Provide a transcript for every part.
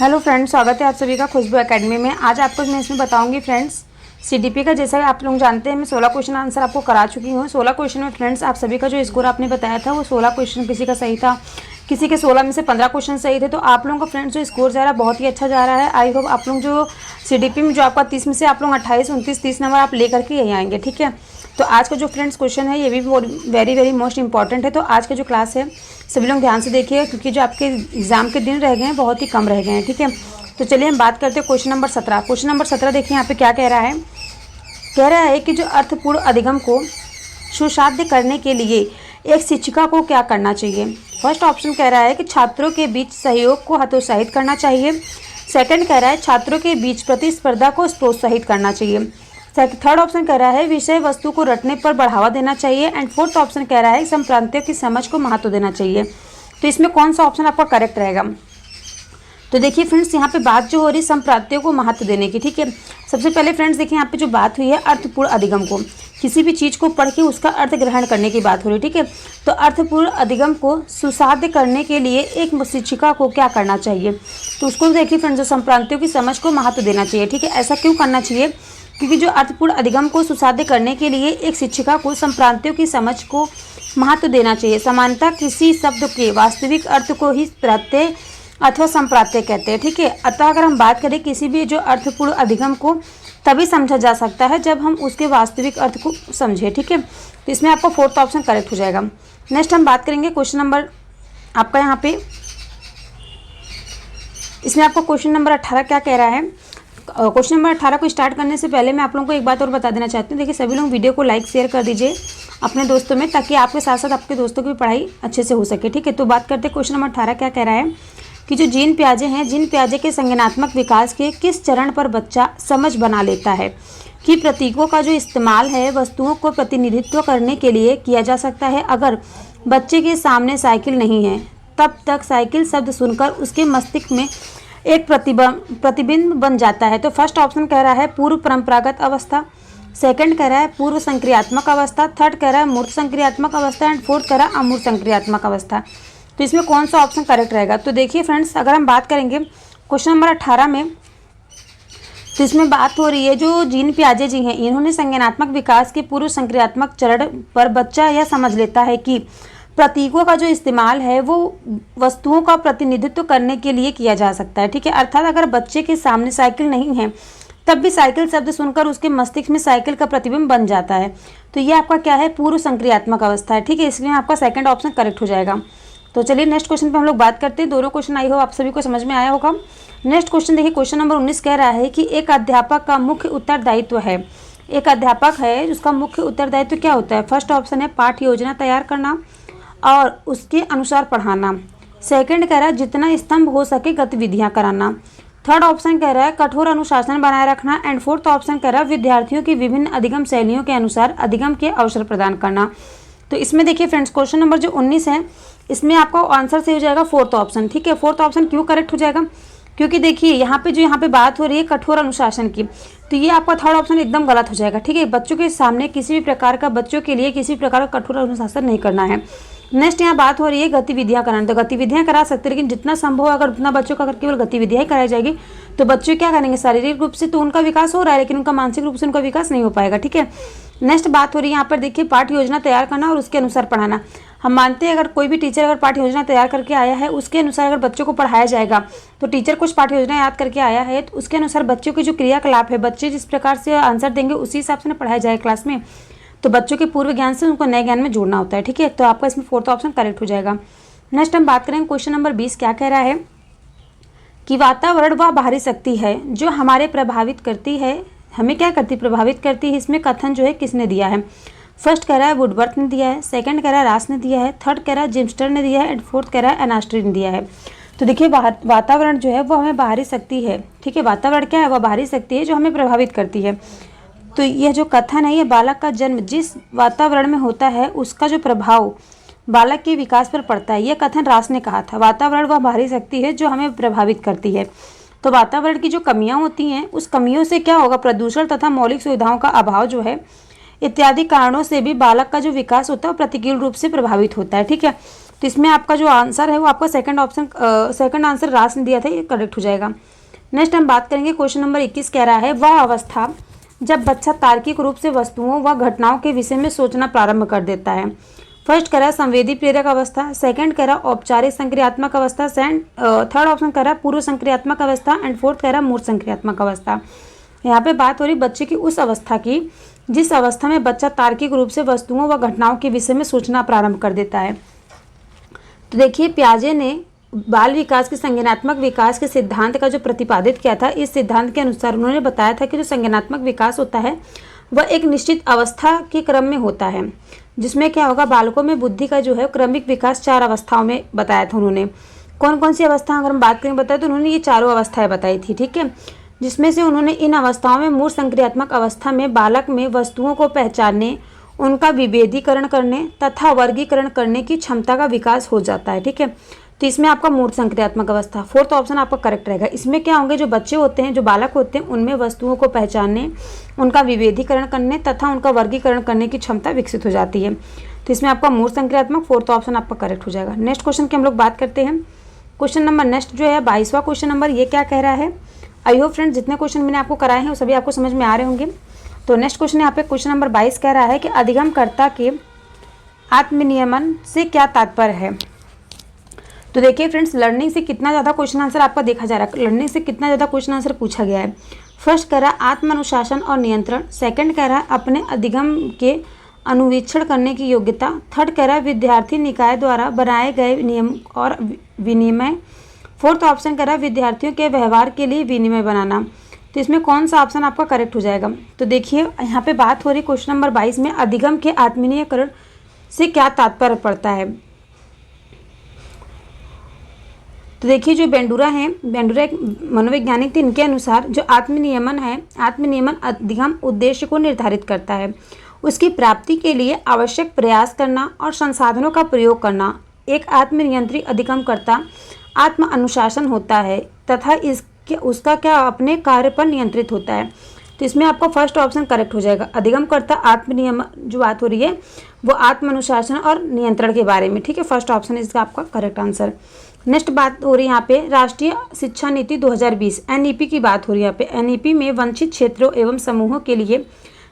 Hello friends, स्वागत है आप सभी का खुशबू एकेडमी में। आज आपको मैं इसमें बताऊंगी फ्रेंड्स सीडीपी का। जैसा कि आप लोग जानते हैं मैं 16 क्वेश्चन आंसर आपको करा चुकी हूँ। 16 क्वेश्चन में फ्रेंड्स आप सभी का जो स्कोर आपने बताया था वो 16 क्वेश्चन किसी का सही था, किसी के 16 में से 15 क्वेश्चन सही थे। तो आप लोगों का फ्रेंड्स जो स्कोर जा रहा है बहुत ही अच्छा जा रहा है। आई होप आप लोग जो सीडीपी में जो आपका 30 में से आप लोग 28, 29, 30 नंबर आप लेकर के यहीं आएंगे, ठीक है। तो आज का जो फ्रेंड्स क्वेश्चन है ये भी वेरी वेरी मोस्ट इंपॉर्टेंट है। तो आज का जो क्लास है सभी लोग ध्यान से देखिए, क्योंकि जो आपके एग्जाम के दिन रह गए हैं बहुत ही कम रह गए हैं, ठीक है। तो चलिए हम बात करते हैं क्वेश्चन नंबर 17। क्वेश्चन नंबर 17 देखिए यहाँ पे क्या कह रहा है कि जो अर्थपूर्ण अधिगम को सुसाध्य करने के लिए एक शिक्षिका को क्या करना चाहिए। फर्स्ट ऑप्शन कह रहा है कि छात्रों के बीच सहयोग को हतोत्साहित करना चाहिए। सेकंड कह रहा है छात्रों के बीच प्रतिस्पर्धा को प्रोत्साहित करना चाहिए। थर्ड ऑप्शन कह रहा है विषय वस्तु को रटने पर बढ़ावा देना चाहिए। एंड फोर्थ ऑप्शन कह रहा है संप्रांतियों की समझ को महत्व देना चाहिए। तो इसमें कौन सा ऑप्शन आपका करेक्ट रहेगा। तो देखिए फ्रेंड्स यहाँ पे बात जो हो रही है संप्रांतियों को महत्व देने की, ठीक है। सबसे पहले फ्रेंड्स देखिए यहाँ पे जो बात हुई है अर्थपूर्ण अधिगम को, किसी भी चीज़ को पढ़ के उसका अर्थ ग्रहण करने की बात हो रही है, ठीक है। तो अर्थपूर्ण अधिगम को सुसाध्य करने के लिए एक शिक्षिका को क्या करना चाहिए। तो उसको देखिए फ्रेंड्स जो संप्रांतियों की समझ को महत्व देना चाहिए, ठीक है। ऐसा क्यों करना चाहिए, क्योंकि जो अर्थपूर्ण अधिगम को सुसाध्य करने के लिए एक शिक्षिका को संप्रांतियों की समझ को महत्व देना चाहिए। समानता किसी शब्द के वास्तविक अर्थ को ही प्रत्यय अथवा संप्रांत्य कहते हैं, ठीक है। अतः अगर हम बात करें किसी भी जो अर्थपूर्ण अधिगम को तभी समझा जा सकता है जब हम उसके वास्तविक अर्थ को समझें, ठीक है। तो इसमें आपका फोर्थ ऑप्शन करेक्ट हो जाएगा। नेक्स्ट हम बात करेंगे क्वेश्चन नंबर आपका यहाँ पे, इसमें आपका क्वेश्चन नंबर 18 क्या कह रहा है। क्वेश्चन नंबर 18 को स्टार्ट करने से पहले मैं आप लोगों को एक बात और बता देना चाहती हूँ। देखिए सभी लोग वीडियो को लाइक शेयर कर दीजिए अपने दोस्तों में, ताकि आपके साथ साथ आपके दोस्तों की भी पढ़ाई अच्छे से हो सके, ठीक है। तो बात करते हैं क्वेश्चन नंबर 18 क्या कह रहा है कि जो जीन पियाजे हैं, जीन पियाजे के संज्ञानात्मक विकास के किस चरण पर बच्चा समझ बना लेता है कि प्रतीकों का जो इस्तेमाल है वस्तुओं को प्रतिनिधित्व करने के लिए किया जा सकता है। अगर बच्चे के सामने साइकिल नहीं है तब तक साइकिल शब्द सुनकर उसके मस्तिष्क में एक प्रतिबिंब बन जाता है। तो फर्स्ट ऑप्शन कह रहा है पूर्व परंपरागत अवस्था, सेकंड कह रहा है पूर्व संक्रियात्मक अवस्था, थर्ड कह रहा है मूर्त संक्रियात्मक अवस्था एंड फोर्थ कह रहा है अमूर्त संक्रियात्मक अवस्था। तो इसमें कौन सा ऑप्शन करेक्ट रहेगा। तो देखिए फ्रेंड्स अगर हम बात करेंगे क्वेश्चन नंबर 18 में, तो इसमें बात हो रही है जो जीन पियाजे जी हैं इन्होंने संज्ञानात्मक विकास के पूर्व संक्रियात्मक चरण पर बच्चा यह समझ लेता है कि प्रतीकों का जो इस्तेमाल है वो वस्तुओं का प्रतिनिधित्व करने के लिए किया जा सकता है, ठीक है। अर्थात अगर बच्चे के सामने साइकिल नहीं है तब भी साइकिल शब्द सुनकर उसके मस्तिष्क में साइकिल का प्रतिबिंब बन जाता है। तो ये आपका क्या है पूर्व संक्रियात्मक अवस्था है, ठीक है। इसलिए आपका सेकंड ऑप्शन करेक्ट हो जाएगा। तो चलिए नेक्स्ट क्वेश्चन पे हम लोग बात करते हैं। दोनों क्वेश्चन आई हो आप सभी को समझ में आया होगा। नेक्स्ट क्वेश्चन देखिए क्वेश्चन नंबर 19 कह रहा है कि एक अध्यापक का मुख्य उत्तरदायित्व है, एक अध्यापक है उसका मुख्य उत्तरदायित्व क्या होता है। फर्स्ट ऑप्शन है पाठ्य योजना तैयार करना और उसके अनुसार पढ़ाना। सेकंड कह रहा है जितना स्तंभ हो सके गतिविधियां कराना। थर्ड ऑप्शन कह रहा है कठोर अनुशासन बनाए रखना। एंड फोर्थ ऑप्शन कह रहा है विद्यार्थियों की विभिन्न अधिगम शैलियों के अनुसार अधिगम के अवसर प्रदान करना। तो इसमें देखिए फ्रेंड्स क्वेश्चन नंबर जो 19 है इसमें आपका आंसर सही हो जाएगा फोर्थ ऑप्शन, ठीक है। फोर्थ ऑप्शन क्यों करेक्ट हो जाएगा, क्योंकि देखिए यहाँ पे बात हो रही है कठोर अनुशासन की, तो ये आपका थर्ड ऑप्शन एकदम गलत हो जाएगा, ठीक है। बच्चों के सामने किसी भी प्रकार का बच्चों के लिए किसी भी प्रकार का कठोर अनुशासन नहीं करना है। नेक्स्ट यहाँ बात हो रही है गतिविधियाँ कराना। तो गतिविधियाँ करा सकते हैं, लेकिन जितना संभव अगर उतना बच्चों का अगर केवल गतिविधियाँ ही कराई जाएगी तो बच्चे क्या करेंगे, शारीरिक रूप से तो उनका विकास हो रहा है लेकिन उनका मानसिक रूप से उनका विकास नहीं हो पाएगा, ठीक है। नेक्स्ट बात हो रही है यहाँ पर देखिए पाठ्य योजना तैयार करना और उसके अनुसार पढ़ाना। हम मानते हैं अगर कोई भी टीचर अगर पाठ्य योजना तैयार करके आया है उसके अनुसार अगर बच्चों को पढ़ाया जाएगा, तो टीचर कुछ पाठ्य योजना याद करके आया है तो उसके अनुसार बच्चों के जो क्रियाकलाप है बच्चे जिस प्रकार से आंसर देंगे उसी हिसाब से ना पढ़ाया जाए क्लास में। तो बच्चों के पूर्व ज्ञान से उनको नए ज्ञान में जोड़ना होता है, ठीक है। तो आपका इसमें फोर्थ ऑप्शन करेक्ट हो जाएगा। नेक्स्ट हम बात करेंगे क्वेश्चन नंबर 20 क्या कह रहा है कि वातावरण व बाहरी शक्ति है जो हमारे प्रभावित करती है, हमें क्या करती प्रभावित करती है। इसमें कथन जो है किसने दिया है। फर्स्ट कह रहा है वुडवर्थ ने दिया है, सेकंड कह रहा है रास ने दिया है, थर्ड कह रहा है जिम्स्टर ने दिया है एंड फोर्थ कह रहा है एनास्ट्री ने दिया है। तो देखिए वातावरण जो है वो हमें बाहरी शक्ति है, ठीक है। वातावरण क्या है, वह बाहरी शक्ति है जो हमें प्रभावित करती है। तो यह जो कथन है ये बालक का जन्म जिस वातावरण में होता है उसका जो प्रभाव बालक के विकास पर पड़ता है, यह कथन रास ने कहा था। वातावरण वह बाहरी शक्ति है जो हमें प्रभावित करती है। तो वातावरण की जो कमियां होती हैं उस कमियों से क्या होगा, प्रदूषण तथा मौलिक सुविधाओं का अभाव जो है इत्यादि कारणों से भी बालक का जो विकास होता है वो प्रतिकूल रूप से प्रभावित होता है, ठीक है। तो इसमें आपका जो आंसर है वो आपका सेकंड आंसर रास ने दिया था, ये करेक्ट हो जाएगा। नेक्स्ट हम बात करेंगे क्वेश्चन नंबर 21 कह रहा है वह अवस्था जब बच्चा तार्किक रूप से वस्तुओं व घटनाओं के विषय में सोचना प्रारंभ कर देता है। फर्स्ट कह रहा है संवेदी प्रेरक अवस्था, सेकंड कह रहा है औपचारिक संक्रियात्मक अवस्था, थर्ड ऑप्शन कह रहा है पूर्व संक्रियात्मक अवस्था एंड फोर्थ कह रहा है मूर्त संक्रियात्मक अवस्था। यहाँ पे बात हो रही बच्चे की उस अवस्था की जिस अवस्था में बच्चा तार्किक रूप से वस्तुओं व घटनाओं के विषय में सोचना प्रारंभ कर देता है। तो देखिए पियाजे ने बाल विकास के संज्ञानात्मक विकास के सिद्धांत का जो प्रतिपादित किया था, इस सिद्धांत के अनुसार उन्होंने बताया था कि जो संज्ञानात्मक विकास होता है वह एक निश्चित अवस्था के क्रम में होता है, जिसमें क्या होगा बालकों में बुद्धि का जो है क्रमिक विकास 4 अवस्थाओं में बताया था उन्होंने। कौन कौन सी अवस्था अगर हम बात करें बताया तो उन्होंने ये 4 अवस्थाएं बताई थी, ठीक है, जिसमें से उन्होंने इन अवस्थाओं में मूर्त संक्रियात्मक अवस्था में बालक में वस्तुओं को पहचानने, उनका विभेदीकरण करने तथा वर्गीकरण करने की क्षमता का विकास हो जाता है, ठीक है। तो इसमें आपका मूर्त संक्रियात्मक अवस्था, फोर्थ ऑप्शन आपका करेक्ट रहेगा। इसमें क्या होंगे जो बच्चे होते हैं, जो बालक होते हैं, उनमें वस्तुओं को पहचानने, उनका विभेदीकरण करने तथा उनका वर्गीकरण करने की क्षमता विकसित हो जाती है। तो इसमें आपका मूर्त संक्रियात्मक फोर्थ ऑप्शन आपका करेक्ट हो जाएगा। नेक्स्ट क्वेश्चन की हम लोग बात करते हैं। क्वेश्चन नंबर नेक्स्ट जो है 22वां क्वेश्चन नंबर, ये क्या कह रहा है। आई होप फ्रेंड्स जितने क्वेश्चन मैंने आपको कराए हैं वो सभी आपको समझ में आ रहे होंगे। तो नेक्स्ट क्वेश्चन यहाँ पे क्वेश्चन नंबर 22 कह रहा है कि अधिगमकर्ता के आत्मनियमन से क्या तात्पर्य है। तो देखिए फ्रेंड्स लर्निंग से कितना ज़्यादा क्वेश्चन आंसर आपका देखा जा रहा है, लर्निंग से कितना ज़्यादा क्वेश्चन आंसर पूछा गया है। फर्स्ट कह रहा है आत्म अनुशासन और नियंत्रण, सेकंड कह रहा है अपने अधिगम के अनुवीक्षण करने की योग्यता, थर्ड कह रहा है विद्यार्थी निकाय द्वारा बनाए गए नियम और विनिमय, फोर्थ ऑप्शन कह रहा है विद्यार्थियों के व्यवहार के लिए विनिमय बनाना। तो इसमें कौन सा ऑप्शन आपका करेक्ट हो जाएगा। तो देखिए यहाँ पे बात हो रही क्वेश्चन नंबर 22 में अधिगम के आत्मीयकरण से क्या तात्पर्य पड़ता है। तो देखिए जो बेंडूरा एक मनोवैज्ञानिक थे, इनके अनुसार जो आत्मनियमन है, आत्मनियमन अधिगम उद्देश्य को निर्धारित करता है, उसकी प्राप्ति के लिए आवश्यक प्रयास करना और संसाधनों का प्रयोग करना। एक आत्मनियंत्री अधिगमकर्ता आत्म अनुशासन होता है तथा उसका क्या अपने कार्य पर नियंत्रित होता है। तो इसमें आपका फर्स्ट ऑप्शन करेक्ट हो जाएगा। अधिगमकर्ता आत्मनियमन जो बात हो रही है वो आत्म अनुशासन और नियंत्रण के बारे में, ठीक है, फर्स्ट ऑप्शन इसका आपका करेक्ट आंसर। नेक्स्ट बात हो रही है यहाँ पे राष्ट्रीय शिक्षा नीति 2020 एनईपी की बात हो रही है। यहाँ पे एनईपी में वंचित क्षेत्रों एवं समूहों के लिए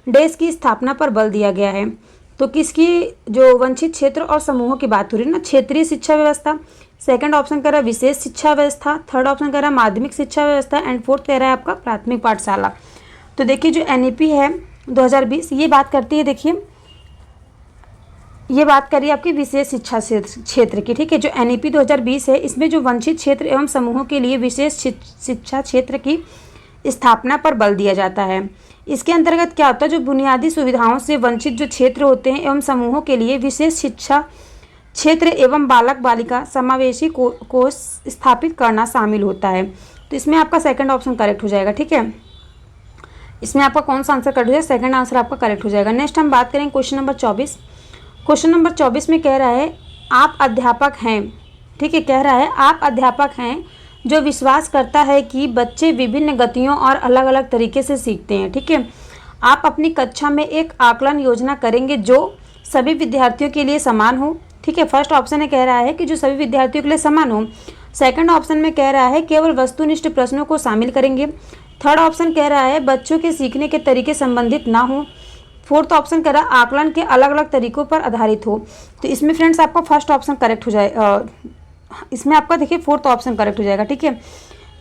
डेस्क की स्थापना पर बल दिया गया है। तो किसकी जो वंचित क्षेत्र और समूहों की बात हो रही है ना, क्षेत्रीय शिक्षा व्यवस्था, सेकंड ऑप्शन कह रहा है विशेष शिक्षा व्यवस्था, थर्ड ऑप्शन कह रहा है माध्यमिक शिक्षा व्यवस्था एंड फोर्थ कह रहा है आपका प्राथमिक पाठशाला। तो देखिए जो एनईपी है 2020 ये बात करती है, देखिए ये बात करिए आपकी विशेष शिक्षा क्षेत्र की, ठीक है। जो एनईपी 2020 है इसमें जो वंचित क्षेत्र एवं समूहों के लिए विशेष शिक्षा क्षेत्र की स्थापना पर बल दिया जाता है। इसके अंतर्गत क्या होता है जो बुनियादी सुविधाओं से वंचित जो क्षेत्र होते हैं एवं समूहों के लिए विशेष शिक्षा क्षेत्र एवं बालक बालिका समावेशी कोष स्थापित करना शामिल होता है। तो इसमें आपका सेकंड ऑप्शन करेक्ट हो जाएगा, ठीक है। इसमें आपका कौन सा आंसर करेक्ट हो जाएगा, सेकंड आंसर आपका करेक्ट हो जाएगा। नेक्स्ट हम बात करें क्वेश्चन नंबर 24। क्वेश्चन नंबर 24 में कह रहा है आप अध्यापक हैं, ठीक है, कह रहा है आप अध्यापक हैं जो विश्वास करता है कि बच्चे विभिन्न गतियों और अलग अलग तरीके से सीखते हैं, ठीक है। आप अपनी कक्षा में एक आकलन योजना करेंगे जो सभी विद्यार्थियों के लिए समान हो, ठीक है। फर्स्ट ऑप्शन में कह रहा है कि जो सभी विद्यार्थियों के लिए समान हो। सेकंड ऑप्शन में कह रहा है केवल वस्तुनिष्ठ प्रश्नों को शामिल करेंगे। थर्ड ऑप्शन कह रहा है बच्चों के सीखने के तरीके संबंधित ना हो। फोर्थ ऑप्शन कह रहा है आकलन के अलग अलग तरीकों पर आधारित हो। तो इसमें फ्रेंड्स आपका फर्स्ट ऑप्शन करेक्ट हो जाए, इसमें आपका देखिए फोर्थ ऑप्शन करेक्ट हो जाएगा, ठीक है।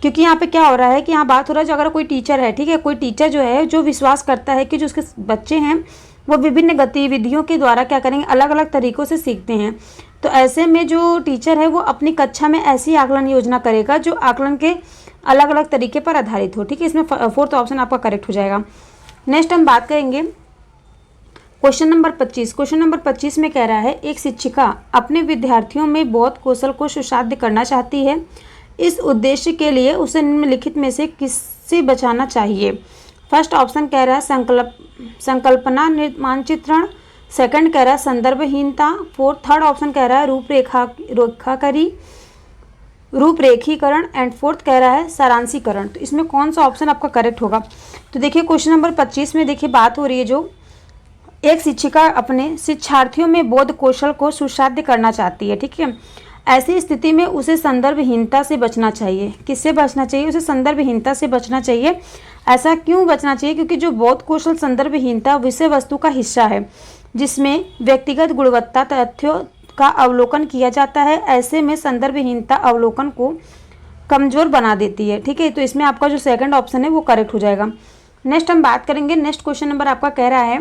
क्योंकि यहाँ पे क्या हो रहा है कि यहाँ बात हो रहा है जो अगर कोई टीचर है, ठीक है, कोई टीचर जो है जो विश्वास करता है कि जो उसके बच्चे हैं वो विभिन्न गतिविधियों के द्वारा क्या करेंगे अलग अलग तरीक़ों से सीखते हैं। तो ऐसे में जो टीचर है वो अपनी कक्षा में ऐसी आकलन योजना करेगा जो आकलन के अलग अलग तरीके पर आधारित हो, ठीक है। इसमें फोर्थ ऑप्शन आपका करेक्ट हो जाएगा। नेक्स्ट हम बात करेंगे क्वेश्चन नंबर 25। क्वेश्चन नंबर 25 में कह रहा है एक शिक्षिका अपने विद्यार्थियों में बौद्ध कौशल को सुसाध्य करना चाहती है। इस उद्देश्य के लिए उसे निम्नलिखित में से किससे बचाना चाहिए। फर्स्ट ऑप्शन कह रहा है संकल्पना मानचित्रण, सेकंड कह रहा है संदर्भहीनता, थर्ड ऑप्शन कह रहा है रूपरेखीकरण एंड फोर्थ कह रहा है सारांशीकरण। तो इसमें कौन सा ऑप्शन आपका करेक्ट होगा। तो देखिए क्वेश्चन नंबर 25 में देखिए बात हो रही है जो एक शिक्षिका अपने शिक्षार्थियों में बोध कौशल को सुसाध्य करना चाहती है, ठीक है। ऐसी स्थिति में उसे संदर्भहीनता से बचना चाहिए। किससे बचना चाहिए? उसे संदर्भहीनता से बचना चाहिए। ऐसा क्यों बचना चाहिए? क्योंकि जो बोध कौशल संदर्भहीनता विषय वस्तु का हिस्सा है, जिसमें व्यक्तिगत गुणवत्ता तथ्यों का अवलोकन किया जाता है, ऐसे में संदर्भहीनता अवलोकन को कमजोर बना देती है, ठीक है। तो इसमें आपका जो सेकंड ऑप्शन है वो करेक्ट हो जाएगा। नेक्स्ट हम बात करेंगे, नेक्स्ट क्वेश्चन नंबर आपका कह रहा है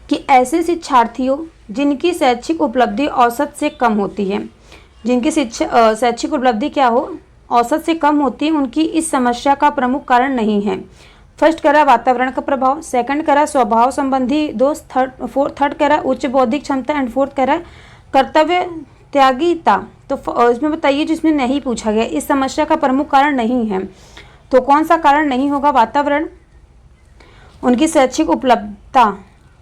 कि ऐसे शिक्षार्थियों जिनकी शैक्षिक उपलब्धि औसत से कम होती है, जिनकी शैक्षिक उपलब्धि क्या हो, औसत से कम होती है, उनकी इस समस्या का प्रमुख कारण नहीं है। फर्स्ट कह रहा वातावरण का प्रभाव, सेकंड कह रहा स्वभाव संबंधी दोष, थर्ड कह रहा उच्च बौद्धिक क्षमता, एंड फोर्थ कह रहा कर्तव्य त्यागीता। तो इसमें बताइए, जिसमें नहीं पूछा गया, इस समस्या का प्रमुख कारण नहीं है, तो कौन सा कारण नहीं होगा? वातावरण, उनकी शैक्षिक उपलब्धता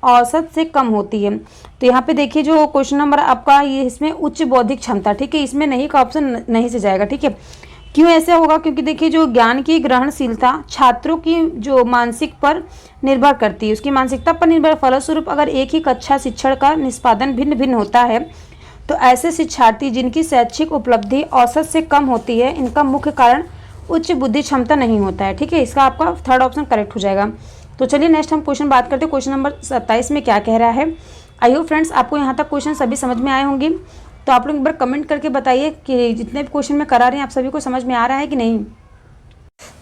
औसत से कम होती है। तो यहाँ पे देखिए जो क्वेश्चन नंबर आपका ये, इसमें उच्च बौद्धिक क्षमता, ठीक है, इसमें नहीं का ऑप्शन नहीं से जाएगा, ठीक है। क्यों ऐसा होगा? क्योंकि देखिए जो ज्ञान की ग्रहणशीलता छात्रों की जो मानसिक पर निर्भर करती है, उसकी मानसिकता पर निर्भर, फलस्वरूप अगर एक ही कक्षा शिक्षण का निष्पादन भिन्न भिन्न होता है, तो ऐसे शिक्षार्थी जिनकी शैक्षिक उपलब्धि औसत से कम होती है, इनका मुख्य कारण उच्च बुद्धि क्षमता नहीं होता है, ठीक है। इसका आपका थर्ड ऑप्शन करेक्ट हो जाएगा। तो चलिए नेक्स्ट हम क्वेश्चन बात करते हैं। क्वेश्चन नंबर 27 में क्या कह रहा है? आई होप फ्रेंड्स आपको यहाँ तक क्वेश्चन सभी समझ में आए होंगे। तो आप लोग एक बार कमेंट करके बताइए कि जितने भी क्वेश्चन में करा रहे हैं आप सभी को समझ में आ रहा है कि नहीं।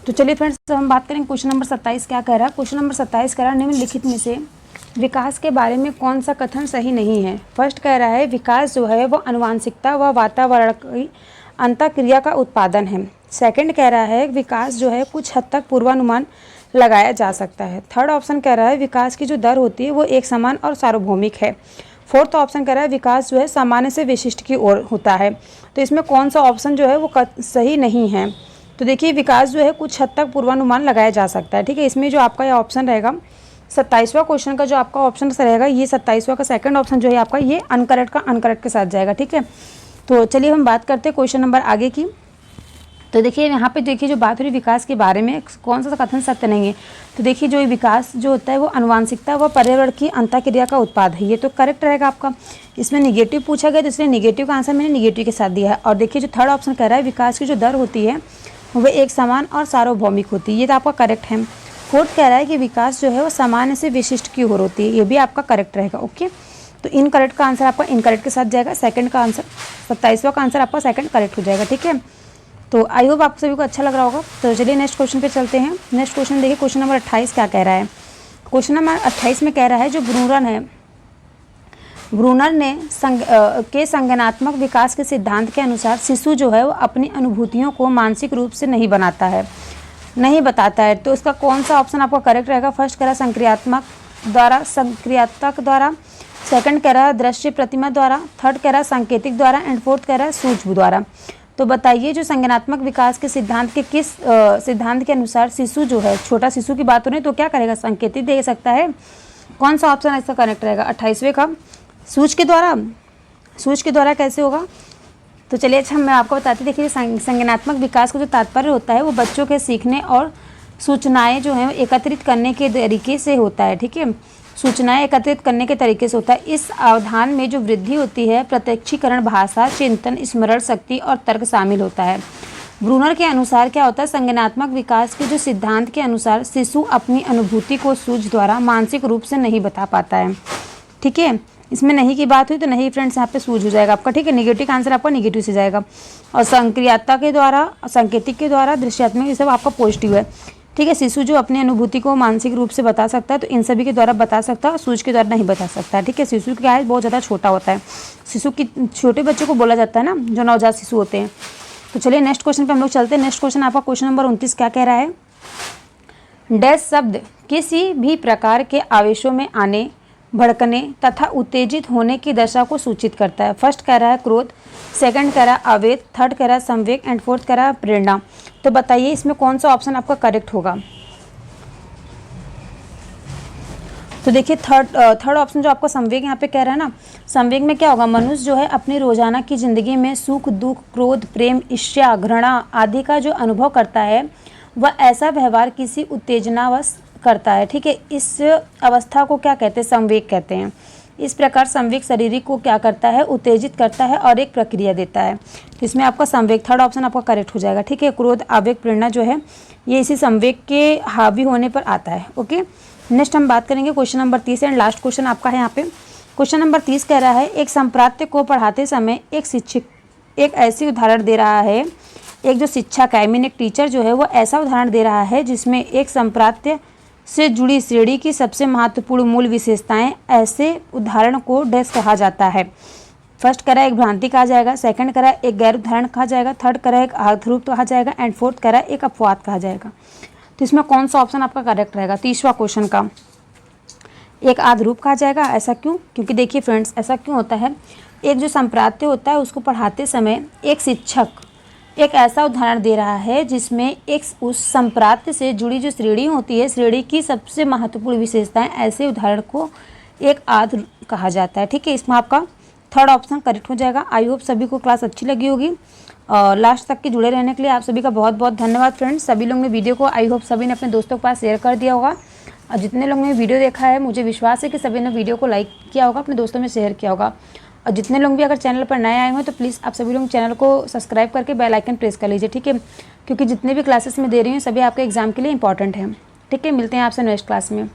तो चलिए फ्रेंड्स हम बात करेंगे क्वेश्चन नंबर 27 क्या कह रहा है। क्वेश्चन नंबर 27 कह रहा है निम्नलिखित में से विकास के बारे में कौन सा कथन सही नहीं है। फर्स्ट कह रहा है विकास जो है वो आनुवांशिकता व वातावरण की अंतःक्रिया का उत्पादन है। सेकंड कह रहा है विकास जो है कुछ हद तक पूर्वानुमान लगाया जा सकता है। थर्ड ऑप्शन कह रहा है विकास की जो दर होती है वो एक समान और सार्वभौमिक है। फोर्थ ऑप्शन कह रहा है विकास जो है सामान्य से विशिष्ट की ओर होता है। तो इसमें कौन सा ऑप्शन जो है वो सही नहीं है? तो देखिए विकास जो है कुछ हद तक पूर्वानुमान लगाया जा सकता है, ठीक है। इसमें जो आपका ये ऑप्शन रहेगा 27वां क्वेश्चन का जो आपका ऑप्शन रहेगा, ये 27वां का सेकंड ऑप्शन जो है आपका ये अनकरेक्ट के साथ जाएगा, ठीक है। तो चलिए हम बात करते हैं क्वेश्चन नंबर आगे की। तो देखिए यहाँ पे देखिए जो बात हो रही विकास के बारे में कौन सा कथन सत्य नहीं है। तो देखिए जो विकास जो होता है वो आनुवांशिकता व पर्यावरण की अंतःक्रिया का उत्पाद है, ये तो करेक्ट रहेगा आपका। इसमें निगेटिव पूछा गया तो इसलिए निगेटिव का आंसर मैंने निगेटिव के साथ दिया है। और देखिए जो थर्ड ऑप्शन कह रहा है विकास की जो दर होती है वह एक समान और सार्वभौमिक होती है, ये तो आपका करेक्ट है। फोर्थ कह रहा है कि विकास जो है वो सामान्य से विशिष्ट की ओर होती है, ये भी आपका करेक्ट रहेगा। ओके, तो इनकरेक्ट का आंसर आपका इनकरेक्ट के साथ जाएगा। सेकंड का आंसर 27वां का आंसर आपका सेकंड करेक्ट हो जाएगा, ठीक है। तो आई होप आप सभी को अच्छा लग रहा होगा। तो चलिए नेक्स्ट क्वेश्चन पे चलते हैं। नेक्स्ट क्वेश्चन देखिए क्वेश्चन नंबर 28 क्या कह रहा है। क्वेश्चन नंबर 28 में कह रहा है जो ब्रूनर ने संज्ञानात्मक विकास के सिद्धांत के अनुसार शिशु जो है वो अपनी अनुभूतियों को मानसिक रूप से नहीं बताता है। तो इसका कौन सा ऑप्शन आपका करेक्ट रहेगा? फर्स्ट कह रहा संक्रियात्मक द्वारा, सेकंड कह रहा दृश्य प्रतिमा द्वारा, थर्ड कह रहा सांकेतिक द्वारा, एंड फोर्थ कह रहा सूक्ष्म द्वारा। तो बताइए जो संज्ञानात्मक विकास के सिद्धांत के किस सिद्धांत के अनुसार शिशु जो है, छोटा शिशु की बात हो रही है तो क्या करेगा? संकेतिक दे सकता है। कौन सा ऑप्शन इसका करेक्ट रहेगा? 28वें का सूक्ष्म के द्वारा कैसे होगा? तो चलिए अच्छा मैं आपको बताती, देखिए संज्ञानात्मक विकास का जो तात्पर्य होता है वो बच्चों के सीखने और सूचनाएं जो हैं एकत्रित करने के तरीके से होता है, ठीक है। सूचनाएं एकत्रित करने के तरीके से होता है। इस अवधान में जो वृद्धि होती है प्रत्यक्षीकरण, भाषा, चिंतन, स्मरण शक्ति और तर्क शामिल होता है। ब्रूनर के अनुसार क्या होता है? संज्ञानात्मक विकास के जो सिद्धांत के अनुसार शिशु अपनी अनुभूति को सूझ द्वारा मानसिक रूप से नहीं बता पाता है, ठीक है। इसमें नहीं की बात हुई तो नहीं फ्रेंड्स यहाँ पे सूझ हो जाएगा आपका, ठीक है। निगेटिव का आंसर आपका निगेटिव से जाएगा। और संक्रियात्मक के द्वारा, सांकेतिक के द्वारा, दृश्यात्मक, ये सब आपका पॉजिटिव है, ठीक है। शिशु जो अपनी अनुभूति को मानसिक रूप से बता सकता है तो इन सभी के द्वारा बता सकता है, सूझ के द्वारा नहीं बता सकता है, ठीक है। शिशु क्या है बहुत ज़्यादा छोटा होता है, शिशु की छोटे बच्चों को बोला जाता है ना, जो नवजात शिशु होते हैं। तो चलिए नेक्स्ट क्वेश्चन पे हम लोग चलते हैं। नेक्स्ट क्वेश्चन आपका क्वेश्चन नंबर 29 क्या कह रहा है? डैश शब्द किसी भी प्रकार के आवेशों में आने, भड़कने तथा उत्तेजित होने की दशा को सूचित करता है। फर्स्ट कह रहा है क्रोध, सेकंड कह रहा है आवेग, थर्ड कह रहा है संवेग, एंड फोर्थ कह रहा है प्रेरणा। तो बताइए इसमें कौन सा ऑप्शन आपका करेक्ट होगा? तो देखिए थर्ड ऑप्शन जो आपका संवेग यहाँ पे कह रहा है ना, संवेग में क्या होगा? मनुष्य जो है अपनी रोजाना की जिंदगी में सुख, दुख, क्रोध, प्रेम, ईर्ष्या, घृणा आदि का जो अनुभव करता है वह ऐसा व्यवहार किसी उत्तेजनावश करता है, ठीक है। इस अवस्था को क्या कहते हैं, संवेग कहते हैं। इस प्रकार संवेग शरीर को क्या करता है, उत्तेजित करता है और एक प्रक्रिया देता है। तो इसमें आपका संवेग, थर्ड ऑप्शन आपका करेक्ट हो जाएगा, ठीक है। क्रोध, आवेग, प्रेरणा जो है ये इसी संवेग के हावी होने पर आता है। ओके, नेक्स्ट हम बात करेंगे question number 30 and last question आपका है यहाँ पे। क्वेश्चन नंबर 30 कह रहा है, एक संप्राप्त को पढ़ाते समय एक शिक्षक एक ऐसी उदाहरण दे रहा है, एक जो शिक्षक है, आई मीन एक टीचर जो है वो ऐसा उदाहरण दे रहा है जिसमें एक संप्राप्त से जुड़ी श्रेणी की सबसे महत्वपूर्ण मूल विशेषताएं, ऐसे उदाहरण को डैश कहा जाता है। फर्स्ट करा एक भ्रांति कहा जाएगा, सेकंड करा एक गैर उदाहरण कहा जाएगा, थर्ड करा एक आधारूप कहा जाएगा एंड फोर्थ करा एक अपवाद कहा जाएगा। तो इसमें कौन सा ऑप्शन आपका करेक्ट रहेगा, तीसरा क्वेश्चन का? एक आधारूप कहा जाएगा। ऐसा क्यों? क्योंकि देखिए फ्रेंड्स, ऐसा क्यों होता है, एक जो संप्राप्त होता है उसको पढ़ाते समय एक शिक्षक एक ऐसा उदाहरण दे रहा है जिसमें एक उस संप्राप्त से जुड़ी जो श्रेणी होती है, श्रेणी की सबसे महत्वपूर्ण विशेषताएं, ऐसे उदाहरण को एक आध कहा जाता है, ठीक है। इसमें आपका थर्ड ऑप्शन करेक्ट हो जाएगा। आई होप सभी को क्लास अच्छी लगी होगी और लास्ट तक के जुड़े रहने के लिए आप सभी का बहुत बहुत धन्यवाद फ्रेंड्स। सभी लोग ने वीडियो को आई होप सभी ने अपने दोस्तों के पास शेयर कर दिया होगा और जितने लोगों ने वीडियो देखा है मुझे विश्वास है कि सभी ने वीडियो को लाइक किया होगा, अपने दोस्तों में शेयर किया होगा। और जितने लोग भी अगर चैनल पर नए आए हो तो प्लीज़ आप सभी लोग चैनल को सब्सक्राइब करके बेल आइकन प्रेस कर लीजिए, ठीक है। क्योंकि जितने भी क्लासेस में दे रही हूँ सभी आपके एग्जाम के लिए इंपॉर्टेंट हैं, ठीक है। मिलते हैं आपसे नेक्स्ट क्लास में।